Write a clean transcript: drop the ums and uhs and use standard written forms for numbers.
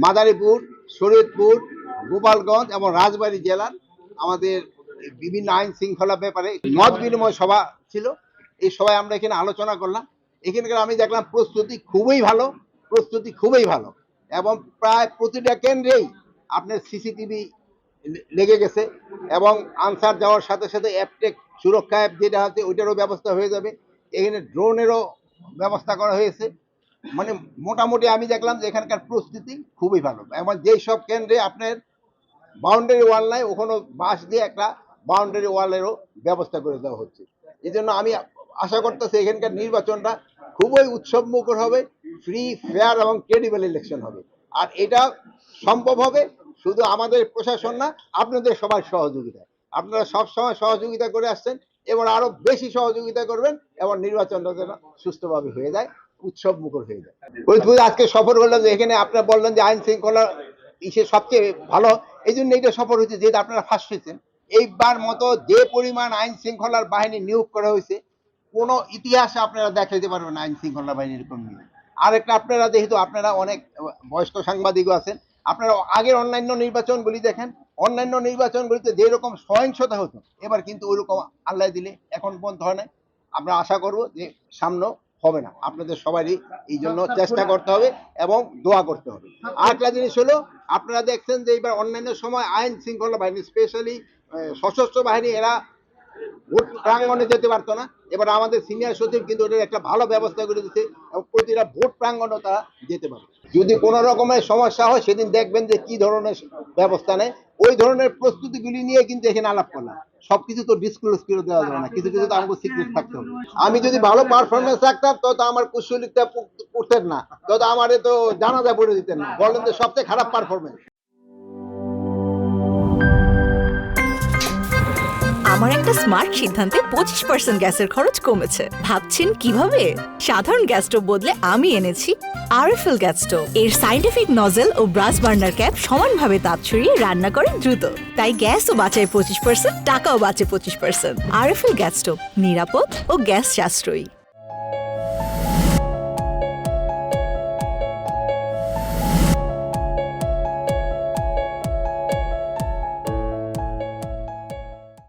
মাদারীপুর, শরীয়তপুর, গোপালগঞ্জ এবং রাজবাড়ী জেলার আমাদের বিভিন্ন আইন শৃঙ্খলা ব্যাপারে মত বিনিময় সভা ছিল। এই সভায় আমরা এখানে আলোচনা করলাম। এখানকার আমি দেখলাম প্রস্তুতি খুবই ভালো এবং প্রায় প্রতিটা কেন্দ্রেই আপনার সিসিটিভি লেগে গেছে এবং আনসার যাওয়ার সাথে সাথে অ্যাপটেক সুরক্ষা অ্যাপ যেটা আছে ওইটারও ব্যবস্থা হয়ে যাবে। এখানে ড্রোনেরও ব্যবস্থা করা হয়েছে। মানে মোটামুটি আমি দেখলাম যে এখানকার প্রস্তুতি খুবই ভালো এবং যেই সব কেন্দ্রে আপনার বাউন্ডারি ওয়াল নাই ওখানে বাঁশ দিয়ে একটা বাউন্ডারি ওয়ালেরও ব্যবস্থা করে দেওয়া হচ্ছে। এই জন্য আমি আশা করতেছি এখানকার নির্বাচনটা খুবই উৎসবমুখর হবে, ফ্রি, ফেয়ার এবং ক্রেডিবল ইলেকশন হবে। আর এটা সম্ভব হবে শুধু আমাদের প্রশাসন না, আপনাদের সবার সহযোগিতায়। আপনারা সবসময় সহযোগিতা করে আসছেন, এবার আরো বেশি সহযোগিতা করবেন এবং নির্বাচনটা যেন সুষ্ঠুভাবে হয়ে যায়, উৎসব মুখর হয়ে যায়। আজকে সফর করলাম যে এখানে আপনারা বললেন যে আইন শৃঙ্খলা সবচেয়ে ভালো, এই জন্য এটা সফর হয়েছে যেহেতু আপনারা ফার্স্ট হয়েছেন। এইবার মতো যে পরিমাণ আইন শৃঙ্খলার বাহিনী নিয়োগ করা হয়েছে কোন ইতিহাসে আপনারা দেখাইতে পারবেন আইন শৃঙ্খলা বাহিনীর এরকম নিয়োগ। আরেকটা, আপনারা যেহেতু আপনারা অনেক বয়স্ক সাংবাদিকও আছেন, আপনারা আগের অন্যান্য নির্বাচনগুলি দেখেন, অন্যান্য নির্বাচনগুলিতে যেরকম সহিংসতা হতো এবার কিন্তু ওইরকম আল্লাহ দিলে এখন পর্যন্ত হয় না। আমরা আশা করব যে সামনে হবে না। আপনাদের সবারই এই জন্য চেষ্টা করতে হবে এবং দোয়া করতে হবে। আরেকটা জিনিস হলো, আপনারা দেখছেন যে এবার অন্যান্য সময় আইন শৃঙ্খলা বাহিনী স্পেশালি সশস্ত্র বাহিনী এরা ভোট প্রাঙ্গণে যেতে পারতো না। এবার আমাদের সিনিয়র সচিব কিন্তু ওটার একটা ভালো ব্যবস্থা করে দিচ্ছে এবং প্রতিটা ভোট প্রাঙ্গণে তারা যেতে পারে। যদি কোনো রকমের সমস্যা হয় সেদিন দেখবেন যে কি ধরনের ব্যবস্থা নেয়, ওই ধরনের প্রস্তুতিগুলি নিয়ে কিন্তু এখানে আলাপ করলাম। সবকিছু তো ডিসক্লোজ করে দেওয়া যাবে না, কিছু কিছু তো আমাকে সিক্রেট থাকতে হবে। আমি যদি ভালো পারফরমেন্স রাখতাম তো আমার কুশলিকটা পড়তেন না, তো আমার তো জানাজা পড়ে দিতেন না, বলেন যে সবচেয়ে খারাপ পারফরমেন্স। আমার একটা স্মার্ট সিদ্ধান্তে 25% গ্যাসের খরচ কমেছে। ভাবছেন কিভাবে? সাধারণ গ্যাস স্টোভ বদলে আমি এনেছি আরএফএল গ্যাস স্টোভ। এর সাইন্টিফিক নজল ও ব্রাস বার্নার ক্যাপ সমানভাবে তাপ ছড়িয়ে রান্না করে দ্রুত, তাই গ্যাসও বাঁচায় 25%, টাকাও বাঁচে 25%। আরএফএল গ্যাস স্টোভ নিরাপদ ও গ্যাস সাশ্রয়ী।